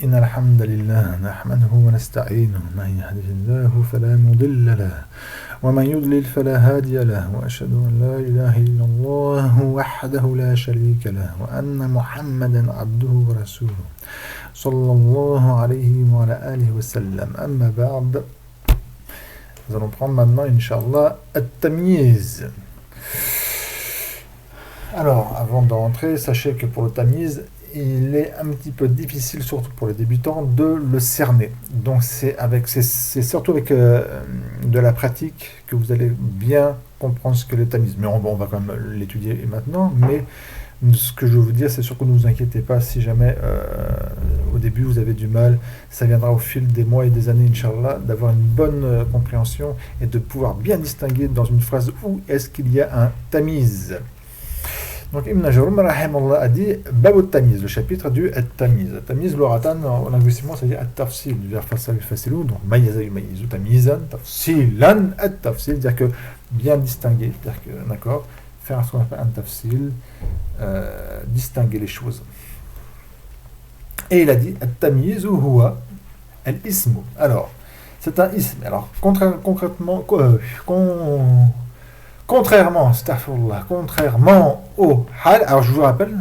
إن الحمد لله نحمده ونستعينه من يهده الله فلا مضل له ومن يضلل فلا هادي له وأشهد أن لا إله إلا الله وحده لا شريك له وأن محمدا عبده ورسوله صلى الله عليه وعلى آله وسلم أما بعد. Nous allons prendre maintenant, Inch'Allah, At-Tamyiz. Alors, avant de rentrer, sachez que pour le Tamyiz, il est un petit peu difficile, surtout pour les débutants, de le cerner. Donc c'est surtout avec de la pratique que vous allez bien comprendre ce que le Tamyiz. Mais on va quand même l'étudier maintenant. Mais ce que je veux vous dire, c'est surtout ne vous inquiétez pas si jamais au début vous avez du mal. Ça viendra au fil des mois et des années, Inch'Allah, d'avoir une bonne compréhension et de pouvoir bien distinguer dans une phrase où est-ce qu'il y a un Tamyiz. Donc Ibn Jawm a dit Bab Tamiz, le chapitre du At-Tamiz. At-Tamiz, l'oratan, linguistiquement, ça veut dire At-Tafsil, du verbe Fasal Fasilou, donc Mayaza Yumayizu Tamizan, Tafsilan, At-Tafsil, c'est-à-dire que bien distinguer, c'est-à-dire que, d'accord, faire ce qu'on appelle un Tafsil, distinguer les choses. Et il a dit At-Tamiz ou Huwa Al-Ismu. Alors, c'est un ism. Alors, contrairement au hal, alors je vous rappelle,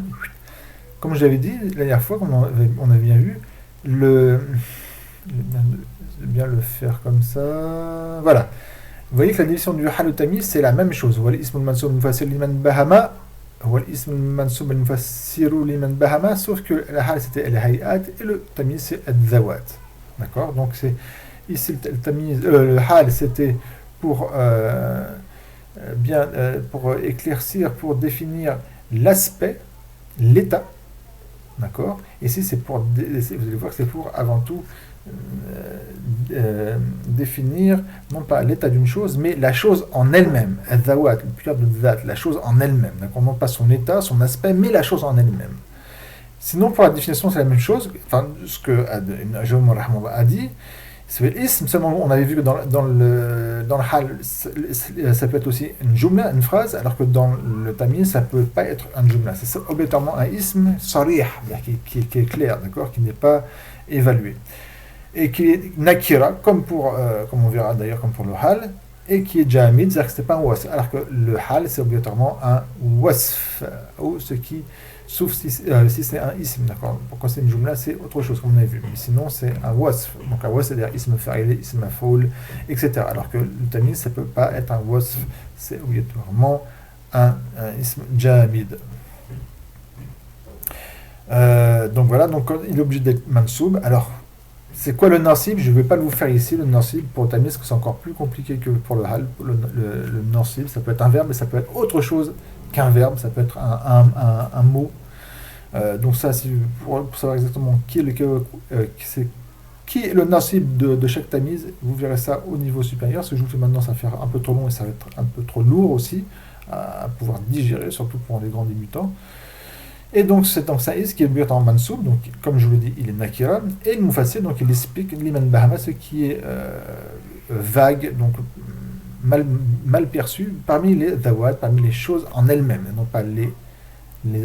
comme je l'avais dit la dernière fois, comme on avait bien vu, je vais bien le faire comme ça, voilà. Vous voyez que la division du hal au tamiz, c'est la même chose. Wal ism al-mansub al-mufassir liman bahama, wal ism al-mansub al-mufassir liman bahama, sauf que le hal c'était al-hayat et le tamiz c'est al-zawat. D'accord? Donc c'est ici le tamiz, le hal c'était pour pour éclaircir, pour définir l'aspect, l'état, d'accord. Ici, c'est pour, vous allez voir que c'est pour avant tout définir non pas l'état d'une chose, mais la chose en elle-même. Al-zawat, le pluriel de zat, la chose en elle-même. D'accord, non pas son état, son aspect, mais la chose en elle-même. Sinon, pour la définition, c'est la même chose. Enfin, ce que Ibn Jawm a dit. C'est l'ism, seulement on avait vu que dans le hal, ça peut être aussi une jumla, une phrase, alors que dans le tamiz, ça ne peut pas être un jumla. C'est obligatoirement un ism sarih, qui est clair, d'accord, qui n'est pas évalué. Et qui est nakira, comme on verra d'ailleurs, comme pour le hal, et qui est jamid, c'est-à-dire que ce n'est pas un wasf. Alors que le hal, c'est obligatoirement un wasf, ou ce qui. Sauf si c'est un ism, d'accord. Pourquoi c'est une jumla, c'est autre chose, comme on a vu. Mais sinon, c'est un wasf. Donc un wasf, c'est-à-dire ism fa'il, ism mafoul, etc. Alors que le tamiz, ça ne peut pas être un wasf, c'est obligatoirement un ism jamid. Donc voilà, donc il est obligé d'être mansoub. Alors, c'est quoi le nasib? Je ne vais pas le vous faire ici, le nasib, pour le tamiz, parce que c'est encore plus compliqué que pour le hal. Le nasib, ça peut être un verbe, mais ça peut être autre chose qu'un verbe, ça peut être un mot. Donc ça, pour savoir exactement qui est le nasib de chaque tamiz, vous verrez ça au niveau supérieur. Ce que je vous fais maintenant, ça va faire un peu trop long et ça va être un peu trop lourd aussi à pouvoir digérer, surtout pour les grands débutants. Et donc c'est un is qui est obligatoirement en mansoub, donc comme je vous l'ai dit, il est nakira, et le mufassir, donc il explique liman bahama, ce qui est vague, donc mal perçu parmi les dawat, parmi les choses en elles-mêmes, non pas les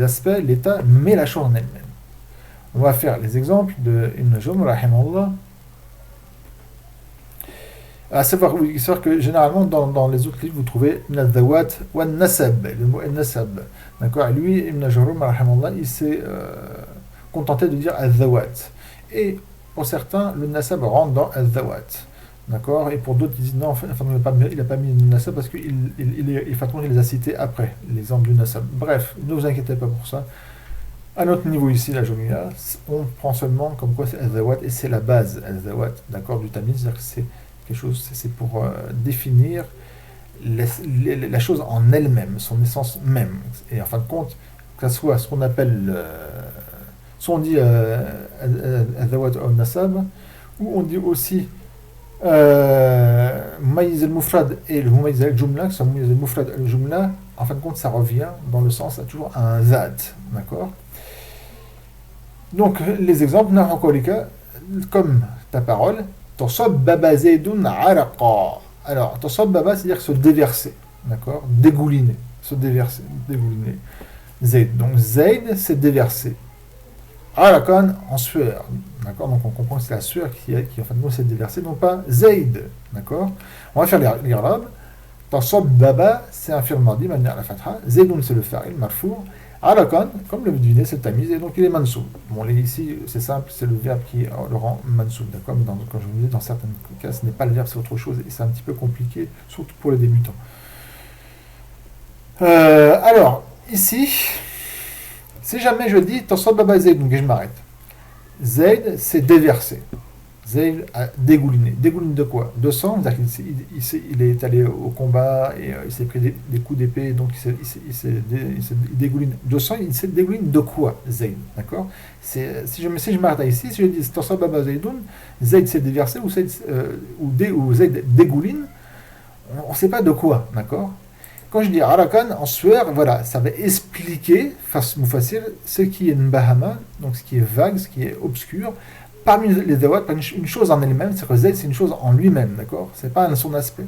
aspects, l'état, mais la chose en elle-même. On va faire les exemples de Ibn Jawm, rahimahullah. À savoir que généralement dans les autres livres vous trouvez al-dawat ou al-nasab, le mot al-nasab. D'accord. Et lui, Ibn Jawm, rahimahullah, il s'est contenté de dire al-dawat. Et pour certains, le nasab rentre dans al-dawat. D'accord. Et pour d'autres, ils disent non, enfin, il n'a pas mis le nasab parce qu'il les a cités après, l'exemple du nasab. Bref, ne vous inquiétez pas pour ça. À notre niveau ici, la Jomia, on prend seulement comme quoi c'est al-zawat et c'est la base, al-zawat, d'accord, du tamiz, c'est-à-dire que c'est quelque chose, c'est pour définir la chose en elle-même, son essence même. Et en fin de compte, que ce soit ce qu'on appelle, soit on dit al-zawat ou al-nasab, ou on dit aussi Mumayyiz al-Mufrad et le Mumayyiz al-Jumla, que ce soit Mumayyiz al-Mufrad et al-Jumla, en fin de compte, ça revient dans le sens à toujours un zat, d'accord. Donc, les exemples, comme ta parole, Tasabbaba Zaydun araqa. Alors, tasabbaba, c'est-à-dire se déverser, d'accord, dégouliner, se déverser, dégouliner. Zayd, donc Zayd, c'est déverser. Araqan, en sueur, D'accord? Donc on comprend que c'est la sueur qui en fin de compte s'est déversée, non pas Zayd. D'accord? On va faire l'irab. Tansab baba, c'est un fi'l madi, mabni à la fatha. Zaydoun, c'est le fa'il, marfour. Arakan, comme le devinez, c'est le tamiz, et donc il est mansoub. Bon, ici, c'est simple, c'est le verbe qui le rend mansoub. D'accord? Mais quand je vous dis, dans certains cas, ce n'est pas le verbe, c'est autre chose, et c'est un petit peu compliqué, surtout pour les débutants. Alors, ici, si jamais je dis Tansab baba Zayd, donc je m'arrête. Zayd, c'est déversé. Zayd a dégouliné. Dégouliné de quoi? De sang, c'est-à-dire il est allé au combat et il s'est pris des coups d'épée, donc il dégouline de sang. Il s'est dégouline de quoi, Zayd? D'accord? Si je m'arrête ici, si je dis Tansab baba Zaydoun, Zayd s'est déversé ou Zayd dégouline, on ne sait pas de quoi, d'accord? Quand je dis Arakan, en sueur, voilà, ça va expliquer, facile, ce qui est Mbahama, donc ce qui est vague, ce qui est obscur, parmi les dawat, une chose en elle-même, c'est que Zayd, c'est une chose en lui-même, d'accord? C'est pas son aspect.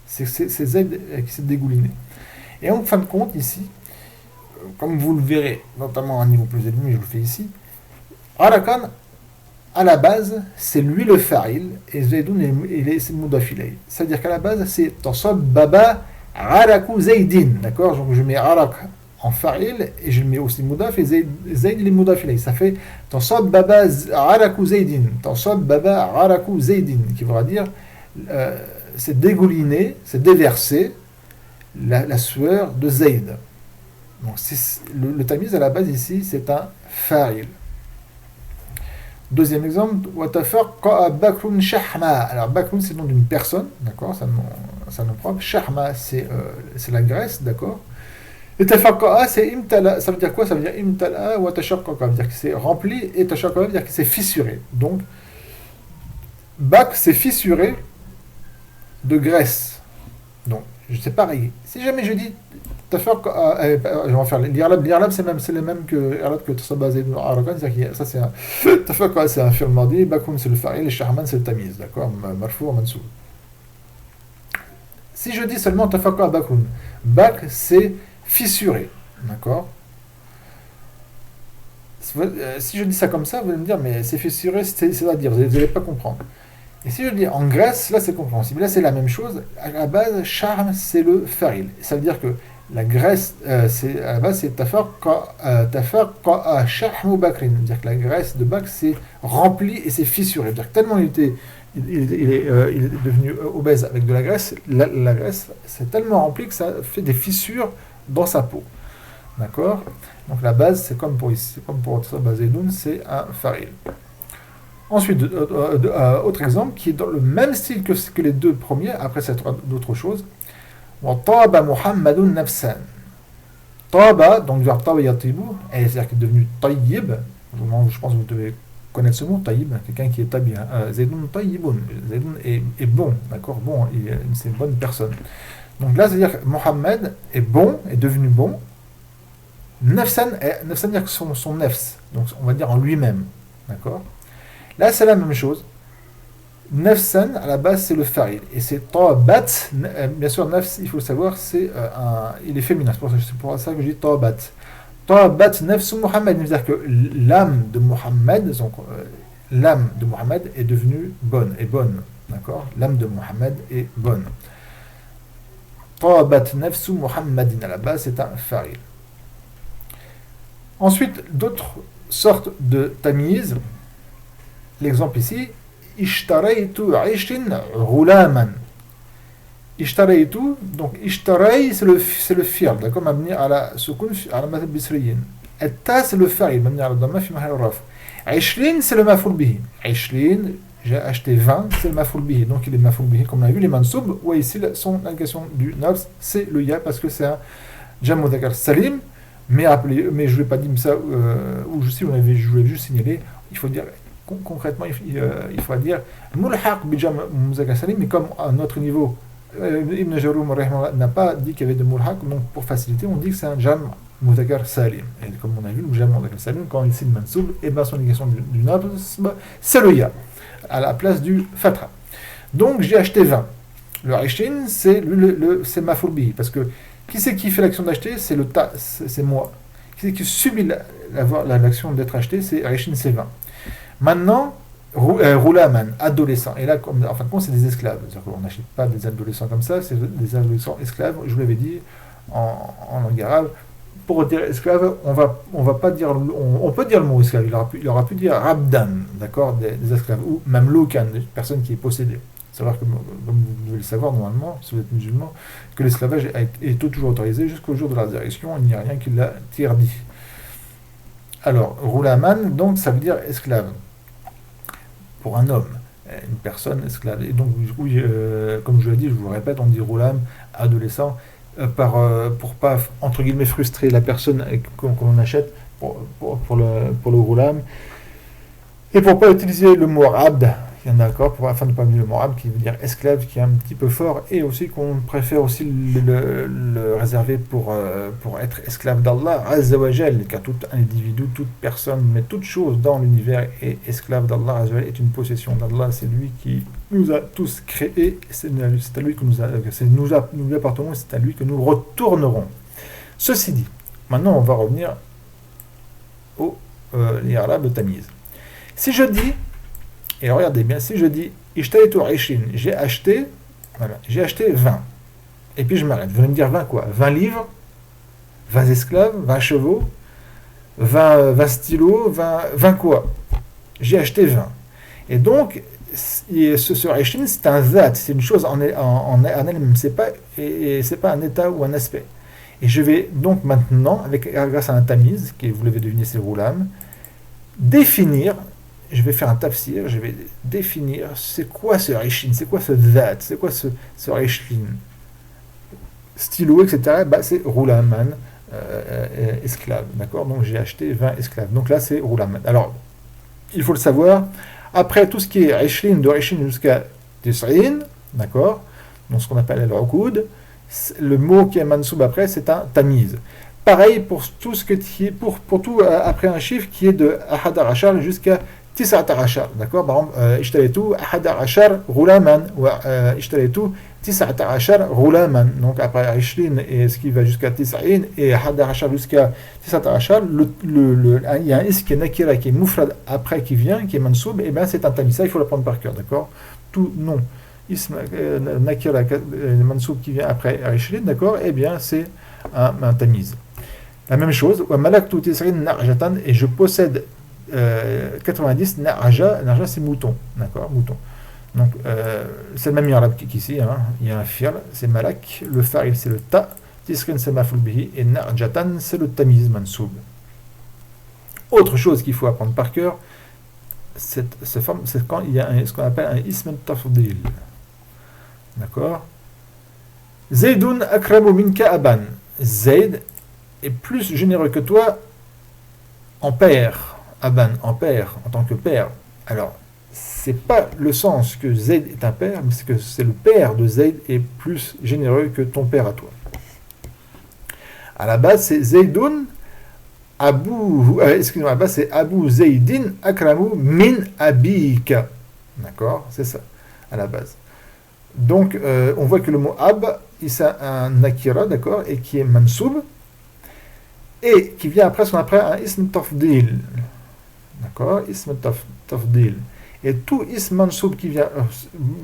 C'est Zayd qui s'est dégouliné. Et en fin de compte, ici, comme vous le verrez, notamment à un niveau plus élevé, je le fais ici, Arakan, à la base, c'est lui le fa'il, et Zaydoun, c'est le mudafilay. C'est-à-dire qu'à la base, c'est Tansab baba Araku Zaydin, d'accord? Donc je mets Arak en fa'il et je mets aussi Moudaf et Zayd il est Moudaf ilayh. Ça fait Tansab baba Araku Zaydin, Tansab baba Araku Zaydin, qui voudra dire c'est dégouliné, c'est déversé la sueur de Zayd. Donc le tamiz à la base ici c'est un fa'il. Deuxième exemple, Watafaqqa Bakrun Shahma. Alors Bakrun c'est le nom d'une personne, d'accord? Ça nous propre. Shahma c'est la graisse, d'accord? Et Tafaqqa c'est imtala. Ça veut dire quoi? Ça veut dire imtala wa tashaqqa. Ça veut dire que c'est rempli et tashaqqa veut dire que c'est fissuré. Donc Bak c'est fissuré de graisse. Donc c'est pareil. Si jamais je dis Tafaqqa, je vais faire l'irlab c'est le même que l'irlab que Tansab Zayd Arakan, c'est-à-dire que ça c'est un Tafaqqa c'est un fi'l madi, Bakun c'est le fa'il et Shahman c'est le tamiz, d'accord? Marfou mansoub. Si je dis seulement Tafaqqa Bakun, Bak c'est fissuré, d'accord? Si je dis ça comme ça, vous allez me dire mais c'est fissuré, c'est-à-dire vous n'allez pas comprendre. Et si je dis en Grèce, là c'est compréhensible. Là c'est la même chose. À la base, charm c'est le fa'il. Ça veut dire que la graisse, à la base c'est tafaqqa shahmu bakrin. C'est-à-dire que la graisse de Bak c'est rempli et c'est fissuré. C'est-à-dire que tellement il est devenu obèse avec de la graisse, la graisse c'est tellement rempli que ça fait des fissures dans sa peau. D'accord? Donc la base c'est comme pour ici, comme pour Tansab Zaydoun, c'est un fa'il. Ensuite, autre exemple qui est dans le même style que les deux premiers, après c'est d'autres choses. Taba Muhammadun nafsan. Taba, donc vers Taba Yatibu, c'est-à-dire qu'il est devenu Tayyib. Je pense que vous devez connaître ce mot, Tayyib, quelqu'un qui est tabi. Zaydoun Tayyibun. Zaydoun est bon, d'accord? Bon, c'est une bonne personne. Donc là, c'est-à-dire que Mohammed est bon, est devenu bon. Nafsan, nafsan veut dire que son nefs, donc on va dire en lui-même, d'accord? Là, c'est la même chose. Nafsan, à la base, c'est le fa'il. Et c'est tabat. Bien sûr, nafs, il faut le savoir, il est féminin. C'est pour ça que je dis tabat. Tabat nafsu Muhammad. C'est-à-dire que l'âme de Muhammad, donc l'âme de Muhammad est devenue bonne. D'accord? L'âme de Muhammad est bonne. Tabat nafsu Muhammadin. À la base, c'est un fa'il. Ensuite, d'autres sortes de tamiz. L'exemple ici, Ishtaraytu aishin ghulaman. Ishtaraytu, donc Ishtaray c'est le fi'l, d'accord, mabni ala sukun ala mathal bisriyin. Ta c'est le fa'il, mabni ala dhamma fi mahal raf. Aishlin c'est le maf'ul bihi. Aishlin, j'ai acheté 20, c'est le maf'ul bihi. Donc il est maf'ul bihi, comme on a vu, les mansoub, ou ici son indication du nafs, c'est le ya parce que c'est un jam mudhakkar salim. Mais je ne l'ai pas dit ça, ou je voulais juste signaler, il faut dire. Concrètement, il faut dire mulhaq bijam mudhakkar salim, mais comme à notre niveau, Ibn Jaroum n'a pas dit qu'il y avait de mulhaq, donc pour faciliter, on dit que c'est un jam mudhakkar salim. Et comme on a vu, le jam mudhakkar salim, quand il signe mansoub, et bien son négation du nasb, c'est le ya, à la place du fatra. Donc j'ai acheté 20. Le aishin, c'est maf'ul bihi, parce que qui c'est qui fait l'action d'acheter? C'est le c'est moi. Qui c'est qui subit l'action d'être acheté? C'est aishin, c'est 20. Maintenant, roulaman, adolescent. Et là, en fin de compte, c'est des esclaves. C'est-à-dire qu'on n'achète pas des adolescents comme ça, c'est des adolescents esclaves. Je vous l'avais dit en langue arabe. Pour dire esclave, on va pas dire, on peut dire le mot esclave. Il aura pu dire rabdan, d'accord, des esclaves, ou même loukan, des personnes qui est possédée. Savoir que, comme vous devez le savoir normalement, si vous êtes musulman, que l'esclavage est toujours autorisé jusqu'au jour de la résurrection. Il n'y a rien qui l'interdit. Alors, roulaman, donc, ça veut dire esclave pour un homme, une personne esclave. Et donc, du coup, comme je l'ai dit, je vous le répète, on dit roulam, adolescent, pour pas, entre guillemets, frustrer la personne qu'on achète pour le roulam, et pour pas utiliser le mot abd, d'accord, afin de ne pas utiliser le mot abd, qui veut dire esclave, qui est un petit peu fort, et aussi qu'on préfère aussi le réserver pour être esclave d'Allah, Azza wa Jal, car tout individu, toute personne, mais toute chose dans l'univers est esclave d'Allah, Azza wa Jal, est une possession d'Allah, c'est lui qui nous a tous créés, c'est à lui que nous appartenons, c'est à lui que nous retournerons. Ceci dit, maintenant on va revenir au l'Irab de Tamiz. Si je dis, et regardez bien, si je dis Ishtaytu Aishin, j'ai acheté 20. Et puis je m'arrête. Vous allez me dire 20 quoi? 20 livres, 20 esclaves, 20 chevaux, 20 stylos, 20 quoi? J'ai acheté 20. Et donc, ce Aishin, c'est un zat, c'est une chose en elle-même, c'est pas un état ou un aspect. Et je vais donc maintenant, grâce à un tamiz, qui vous l'avez deviné, c'est roulam, définir. Je vais faire un tafsir, je vais définir c'est quoi ce Aishin, c'est quoi ce Zat, c'est quoi ce Aishin. Stylo, etc., bah, c'est roulaman, esclave, d'accord? Donc j'ai acheté 20 esclaves. Donc là, c'est roulaman. Alors, il faut le savoir, après tout ce qui est Aishin, de Aishin jusqu'à Tis'in, d'accord? Donc ce qu'on appelle al-Uqud, le mot qui est mansoub après, c'est un tamiz. Pareil pour tout ce qui est, pour tout après un chiffre qui est de Ahadar Ashar jusqu'à Tis'at Ashar, d'accord? Par exemple, Ishtalaytu Ahadar Ashar Roulaman, ou Ishtalaytu Tis'at Ashar Roulaman. Donc après Aishlin et ce qui va jusqu'à Tis'in et Ahadar Ashar jusqu'à Tis'at Ashar, il y a un is qui est nakira, qui est moufrad après qui vient, qui est mansoub, et bien c'est un tamis. Ça, il faut l'apprendre par cœur, d'accord? Tout nom, ism nakira, mansoub qui vient après Aishlin, d'accord? Eh bien c'est un tamiz. La même chose, Malaktu Tis'in Narjatan, et je possède 90 narja c'est mouton, d'accord, mouton. Donc c'est le même arabe qu'ici, hein. Il y a un fi'l, c'est malak, le fa'il c'est le ta, tisrin c'est maf'ul bihi, et narjatan c'est le tamiz mansoub. Autre chose qu'il faut apprendre par cœur, c'est quand il y a ce qu'on appelle un ism tafdil, d'accord. Zaydun akramu minka aban, Zayd est plus généreux que toi en père. Aban, en père, en tant que père. Alors, c'est pas le sens que Zayd est un père, mais c'est que c'est le père de Zayd est plus généreux que ton père à toi. À la base, c'est Zaydun excusez-moi, à la base, c'est Abu Zaydin akramu min abika. D'accord? C'est ça, à la base. Donc, on voit que le mot ab, c'est un nakira, d'accord, et qui est mansoub, et qui vient après, un ism tafdil. D'accord, ism tafdil. Et tout ism mansoub qui vient,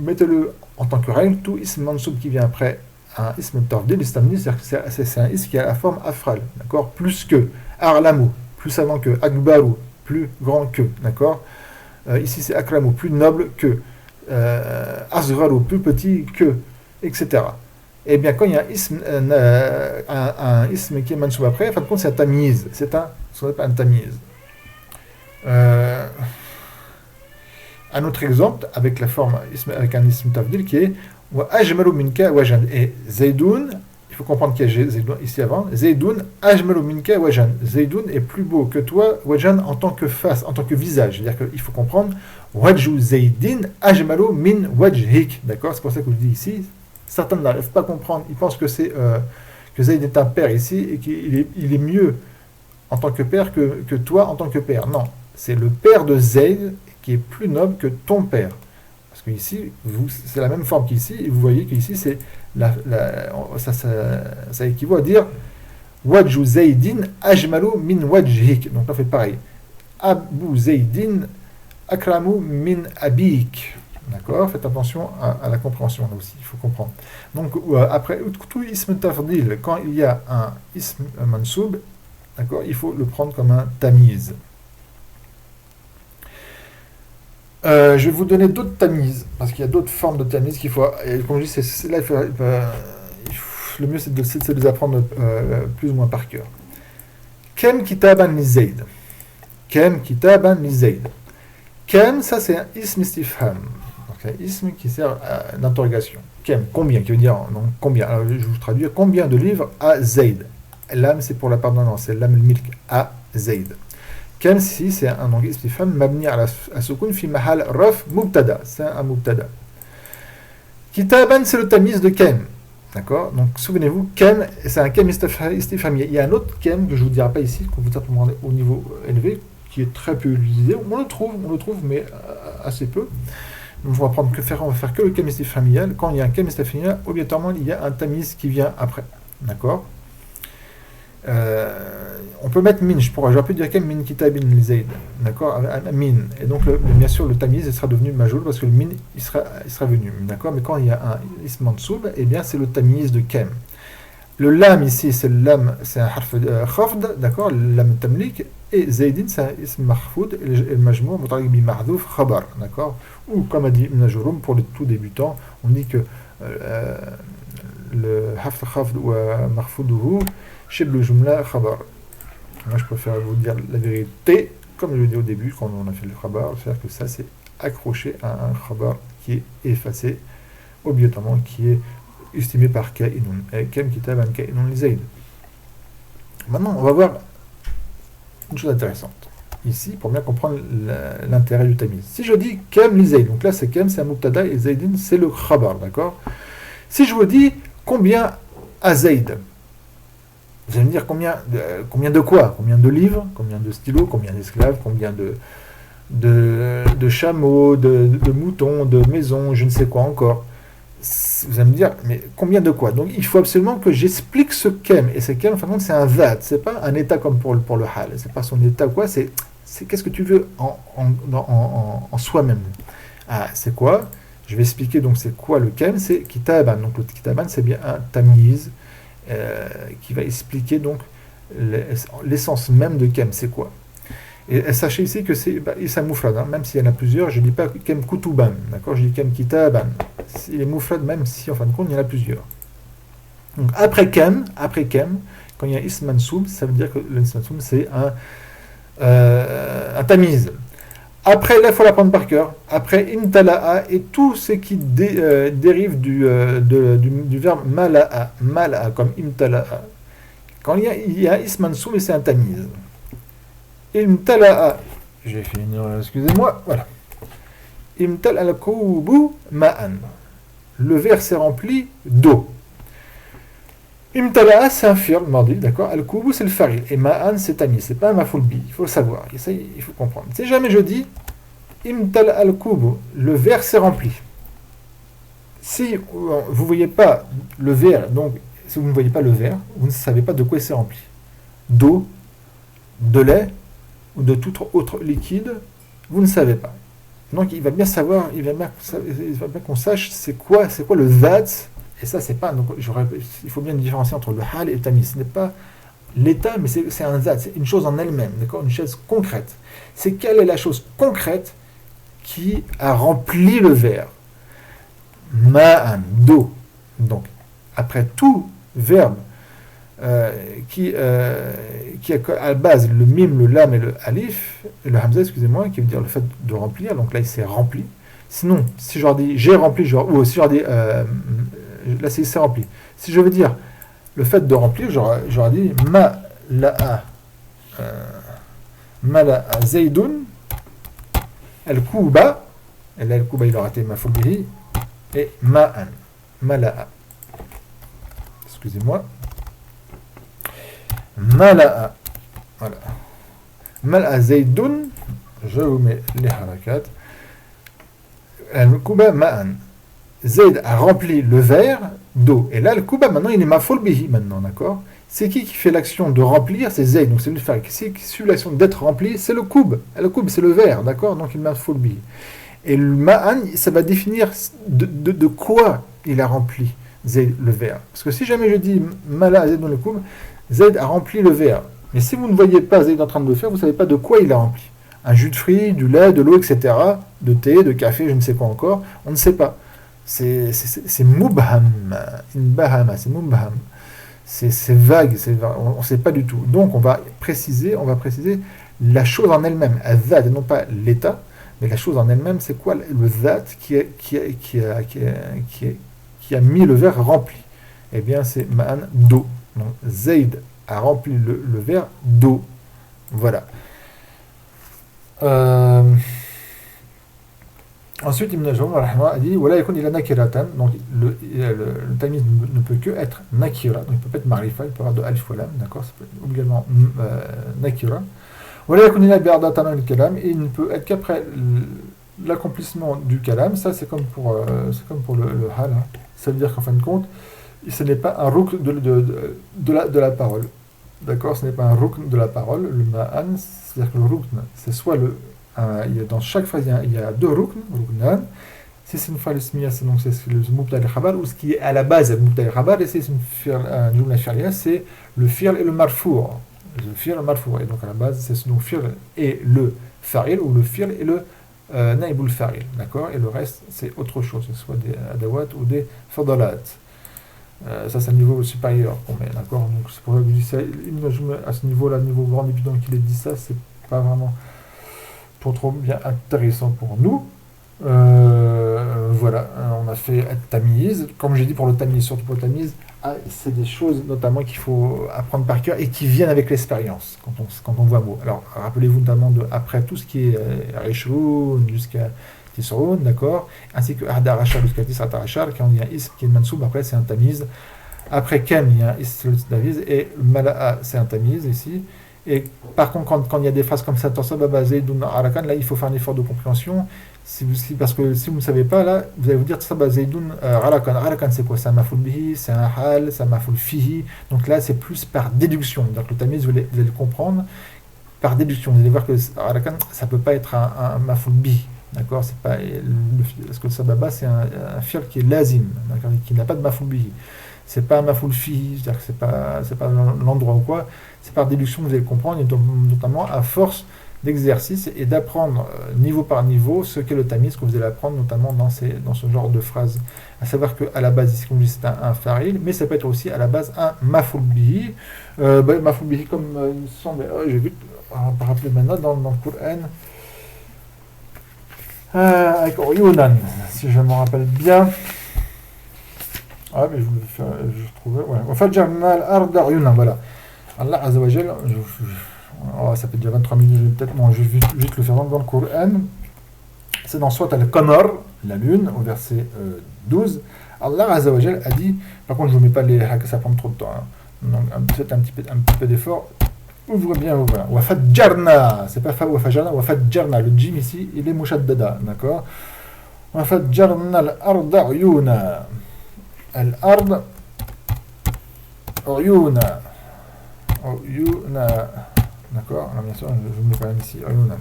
mettez-le en tant que règle, tout ism mansoub qui vient après un ism tafdil, c'est-à-dire que c'est un ism qui a la forme afral, d'accord, plus que, arlamu, plus savant que, akbaru, plus grand que, d'accord, ici c'est akramu, plus noble que, asgharu, plus petit que, etc. Et bien quand il y a un ism qui est mansoub après, en fin de compte c'est un tamiz, ce qu'on appelle un tamiz. Un autre exemple avec la forme avec un ism tafdil qui est wa ajmalu minka wajan, et Zaydoun, il faut comprendre qu'il y a Zaydoun ici avant, Zaydoun ajmalu minka wajan, Zaydoun est plus beau que toi wajan en tant que face, en tant que visage, c'est-à-dire qu'il faut comprendre wajhu Zaydin ajmalu min wajhik, d'accord, c'est pour ça que je dis ici, certains n'arrivent pas à comprendre, ils pensent que que Zayd est un père ici et qu'il est mieux en tant que père que toi en tant que père. Non, c'est le père de Zayd qui est plus noble que ton père. Parce que ici, c'est la même forme qu'ici, et vous voyez qu'ici, c'est ça équivaut à dire Wajhu Zaydin ajmalu min wajhik. Donc là, on fait pareil. Abu Zaydin akramu min abik. D'accord? Faites attention à la compréhension là aussi, il faut comprendre. Donc après tout ism tafdil, quand il y a un ism mansoub, d'accord, il faut le prendre comme un tamiz. Je vais vous donner d'autres tamiz, parce qu'il y a d'autres formes de tamiz qu'il faut. Et comme je dis, là, le mieux c'est de les apprendre plus ou moins par cœur. Kem kitaban li Zayd. Kem kitaban li Zayd. Kem, ça c'est un ism istifham. Donc c'est un ism qui sert d'interrogation. Kem, combien, qui veut dire donc, combien. Alors je vais vous traduire combien de livres à Zayd. L'âme c'est pour la permanence, c'est l'âme milk à Zayd. Kem, si c'est un ism istifham mabni ala sukun fi mahal raf mubtada. C'est un mubtada. Kitaban, c'est le tamiz de Kem. D'accord? Donc, souvenez-vous, Kem, c'est un Kem istifham. Il y a un autre Kem que je ne vous dirai pas ici, qu'on vous apprendra au niveau élevé, qui est très peu utilisé. On le trouve, mais assez peu. Donc, on va faire que le Kem istifhamiyal. Quand il y a un Kem istifhamiyal, obligatoirement, il y a un tamiz qui vient après. D'accord? On peut mettre min, j'aurais pu dire Kem min kitabin li Zayd. D'accord? Min. Et donc, bien sûr, le tamiz sera devenu majoul parce que le min, il sera venu. D'accord? Mais quand il y a un ism mansoub, eh bien, c'est le tamiz de Kem. Le lam ici, c'est le lam, c'est un harf khafd, d'accord? Le lam tamlik. Et Zaydin, c'est un ism mahfoud. Et le majmou, mutalik bi mahdouf khabar. D'accord? Ou, comme a dit Ibn Jurum, pour le tout débutant, on dit que le harf khafd ou mahfouduhu, shiblu jumla khabar. Moi, je préfère vous dire la vérité, comme je l'ai dit au début, quand on a fait le khabar, c'est-à-dire que ça, c'est accroché à un khabar qui est effacé, obligatoirement, qui est estimé par ka'inun. Kem kitaban ka'inun li Zayd. Maintenant, on va voir une chose intéressante. Ici, pour bien comprendre l'intérêt du tamiz. Si je dis kem li Zayd, donc là, c'est kem, c'est un mubtada, et Zaydin, c'est le khabar, d'accord? Si je vous dis combien à Zayd, vous allez me dire combien de quoi? Combien de livres? Combien de stylos? Combien d'esclaves? Combien de chameaux, de moutons, de maisons, je ne sais quoi encore? Vous allez me dire, mais combien de quoi? Donc il faut absolument que j'explique ce kem. Et ce kem, en fin de compte, c'est un vat. C'est pas un état comme pour le hal. C'est pas son état ou quoi. C'est qu'est-ce que tu veux en soi-même. Ah, c'est quoi? Je vais expliquer donc c'est quoi le kem. C'est kitaban. Donc le kitaban, c'est bien un tamiz. Qui va expliquer donc l'essence même de Kem, c'est quoi. Et sachez ici que c'est Issa Moufrad, hein, même s'il y en a plusieurs, je ne dis pas Kem Kutuban, d'accord, je dis Kem Kitaban. Il est Moufrad, même si en fin de compte il y en a plusieurs. Donc après Kem, quand il y a Ism Mansoub, ça veut dire que l'Ism Mansoub c'est un tamiz. Après, là, il faut l'apprendre par cœur. Après, imtala'a et tout ce qui dérive du verbe mala'a, comme imtala'a. Quand il y a ism mansoub, c'est un tamiz. Imtala'a, j'ai fait une erreur, excusez-moi, voilà. Imtala'a al-koubu ma'an. Le verre s'est rempli d'eau. Imtala'a, c'est un fi'l mardi, d'accord? Al-koubu, c'est le faril. Et ma'an, c'est tamiz. C'est pas un mafoul bi. Il faut le savoir. Et ça, il faut comprendre. Si jamais je dis Imtala'a al-koubu, le verre s'est rempli. Si vous ne voyez pas le verre, donc si vous ne voyez pas le verre, vous ne savez pas de quoi il s'est rempli. D'eau, de lait ou de tout autre liquide, vous ne savez pas. Donc il va bien savoir, il va bien qu'on sache c'est quoi le vat. Et ça, c'est pas. Donc, il faut bien différencier entre le hal et le tamiz. Ce n'est pas l'état, mais c'est un zat, c'est une chose en elle-même, d'accord, une chose concrète. C'est quelle est la chose concrète qui a rempli le verre? Ma'an, d'eau. Donc, après tout verbe qui a à la base le mim, le lam et le alif, et le hamza, excusez-moi, qui veut dire le fait de remplir. Donc là, il s'est rempli. Sinon, si je leur dis j'ai rempli, ou si je leur dis là c'est rempli. Si je veux dire le fait de remplir, j'aurais dit mala'a zaydun al-kuba, et là al-kuba il aura été maf'ul bihi, et ma'an, mala'a, excusez-moi, mala'a, voilà, mala'a zaydun, je vous mets les harakat, al-kuba ma'an. Zayd a rempli le verre d'eau. Et là, le kuba, maintenant, il est maf'ul bihi, maintenant, d'accord? C'est qui fait l'action de remplir? C'est Zayd, donc c'est le fa'il. Qui suit l'action d'être rempli? C'est le koub. Le koub, c'est le verre, d'accord? Donc il m'a faut le bi. Et le ma'an, ça va définir de quoi il a rempli Zayd, le verre. Parce que si jamais je dis mala Zayd dans le koub, Zayd a rempli le verre. Mais si vous ne voyez pas Zayd en train de le faire, vous ne savez pas de quoi il a rempli. Un jus de fruits, du lait, de l'eau, etc. De thé, de café, je ne sais quoi encore. On ne sait pas. C'est mubham. Une bahama, c'est mubham. C'est vague, on ne sait pas du tout. Donc on va préciser la chose en elle-même, al-zat, et non pas l'état, mais la chose en elle-même, c'est quoi le zat qui a mis le verre rempli? Eh bien, c'est ma'an d'eau. Donc Zayd a rempli le verre d'eau. Voilà. Ensuite, Ibn Najm a dit Wala yakun ila nakiratan. Donc, le tamiz ne peut que être nakira. Donc, il ne peut pas être marifa, il peut avoir de alif wa lam. D'accord? Ça peut être obligatoirement nakira. Wala yakun ila bi'adatan al-kalam. Et il ne peut être qu'après l'accomplissement du kalam. Ça, c'est comme pour le hal. Hein. Ça veut dire qu'en fin de compte, ce n'est pas un rukn de la parole. D'accord? Ce n'est pas un rukn de la parole. Le ma'an, c'est-à-dire que le rukn, c'est soit dans chaque phrase, il y a deux ruknan. Si c'est une phrase ismiya, donc c'est le mubtada al-khabar, ou ce qui est à la base le mubtada al-khabar, et si c'est une jumla fi'liya, c'est le fi'l et le marfou'. Le fi'l et le marfou'. Et donc à la base, c'est donc fi'l et le fa'il, ou le fi'l et le naibul fa'il. D'accord? Et le reste, c'est autre chose, que ce soit des adawat ou des fadalat. Ça, c'est un niveau supérieur qu'on met. D'accord? Donc c'est pour ça que je dis ça. À ce niveau-là, niveau grand débutant qu'il ait dit ça, c'est pas vraiment trop bien intéressant pour nous. Voilà, on a fait tamiz. Comme j'ai dit pour le tamiz, surtout pour le tamiz, c'est des choses notamment qu'il faut apprendre par cœur et qui viennent avec l'expérience quand on voit un mot. Alors, rappelez-vous notamment après tout ce qui est Aishroun jusqu'à Tisroun, d'accord, ainsi que Ahdar Ashar jusqu'à Tisrat Ashar, quand il y a un ism qui est mansoub, après c'est un tamiz. Après Kem, il y a un ism tamiz, et Mala'a, c'est un tamiz ici. Et par contre, quand il y a des phrases comme ça, là, il faut faire un effort de compréhension. Parce que si vous ne savez pas, là, vous allez vous dire Arakan. Arakan, c'est quoi? C'est un mafoul bihi, c'est un hal, c'est un mafoul fihi. Donc là, c'est plus par déduction. Donc le tamiz, vous allez le comprendre par déduction. Vous allez voir que Arakan, ça ne peut pas être un mafoul bihi. D'accord? C'est pas, parce que le sababa, c'est un fi'l qui est lazim, qui n'a pas de mafoul bihi. C'est pas un mafoul fi, c'est-à-dire que c'est pas l'endroit ou quoi, c'est par déduction que vous allez le comprendre, et notamment à force d'exercice et d'apprendre niveau par niveau ce qu'est le tamiz, que vous allez apprendre notamment dans ce genre de phrases. À savoir qu'à la base, ici, comme je dis, c'est un fa'il, mais ça peut être aussi à la base un mafoul bihi. Mafoul bihi, comme il me semble, j'ai vu, on va pas rappeler maintenant, dans le Coran, avec Yunan, si je me rappelle bien. Ah, mais je trouvais, ouais. وَفَجَّرْنَا الْأَرْضَ عُيُونًا, voilà. Allah Azza wa Jal, ça fait déjà 23 minutes, peut-être, bon, je vais vite le faire dans le Coran. C'est dans Surat al-Qamar, la lune, au verset 12. Allah Azza wa Jal a dit, par contre, je ne vous mets pas les haka, ça prend trop de temps. Hein. Donc, faites un petit peu d'effort. Ouvrez bien, voilà. وَفَجَّرْنَا, c'est pas fa وَفَجَّرْنَا, وَفَجَّرْنَا. Le jim ici, il est mushaddada, d'accord? وَفَجَّرْنَا الْأَرْضَ عُيُونًا. Al-Ard Uyuna. D'accord? Alors bien sûr, je mets quand même ici. Uyuna.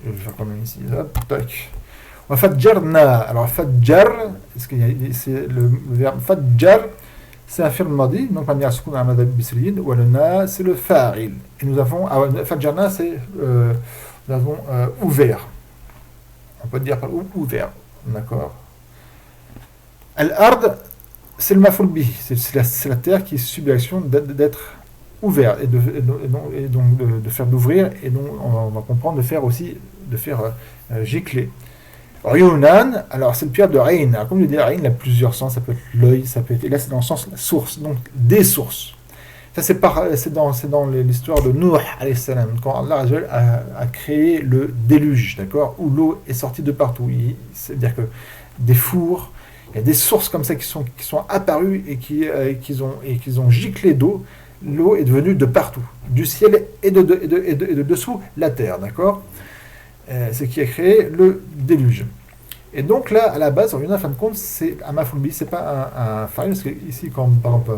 Je vais faire quand même ici. Tac. Wa fajjarna. Alors fajjar, c'est le verbe fajjar, c'est un fi'l madi, donc on a sukun à madhab bisriyin, ou le na, c'est le fa'il. Et nous avons, fajjarna, c'est, nous avons ouvert. On peut dire par ouvert. D'accord? Al-Ard, c'est le mafoul bihi, c'est la terre qui est sous l'action d'être ouvert et donc de faire d'ouvrir, et donc on va comprendre de faire gicler. Ryunan, alors c'est le pierre de Aïn. Alors comme je dis, Aïn a plusieurs sens, ça peut être l'œil, ça peut être, et là c'est dans le sens la source, donc des sources. Ça c'est dans l'histoire de Nuh alayhi salam, quand Allah a créé le déluge, d'accord, où l'eau est sortie de partout. C'est-à-dire que des fours, il y a des sources comme ça qui sont apparues et qui ont giclé d'eau. L'eau est devenue de partout, du ciel et de dessous la terre, d'accord? Ce qui a créé le déluge. Et donc là, à la base, en fin de compte, c'est un maf'ul bihi, c'est pas un fa'il, parce que ici, comme par exemple,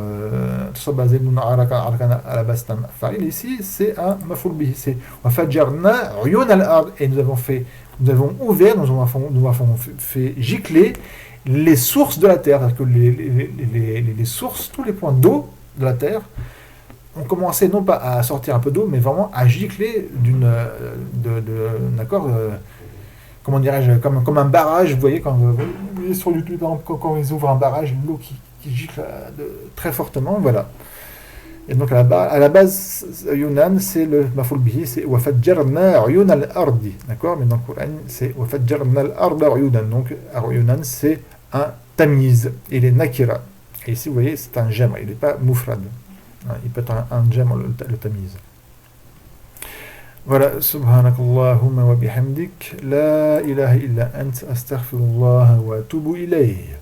Tusabba Zaydun Arakana, à la base, c'est un fa'il, ici, c'est un maf'ul bihi, c'est Wafajjarna Uyun al-Ard, et nous avons ouvert, nous avons fait gicler les sources de la terre, c'est-à-dire que les sources, tous les points d'eau de la terre, ont commencé non pas à sortir un peu d'eau, mais vraiment à gicler d'accord, comment dirais-je, comme un barrage, vous voyez, quand vous voyez sur YouTube, par exemple, quand ils ouvrent un barrage, l'eau qui gicle très fortement, voilà. Et donc à la base, Yunan, c'est le maful bihi, c'est Wafadjarna Uyun al-Ardi, d'accord. Mais dans le Coran, c'est Wafadjarna al-Arda Uyunan, donc Yunan, c'est un tamiz, il est nakira. Et ici, vous voyez, c'est un jam, il n'est pas mufrad. Il peut être un jam, le tamiz. Voilà, subhanakallahumma wa bihamdik, la ilaha illa ant, astaghfirullah wa atubu ilayh.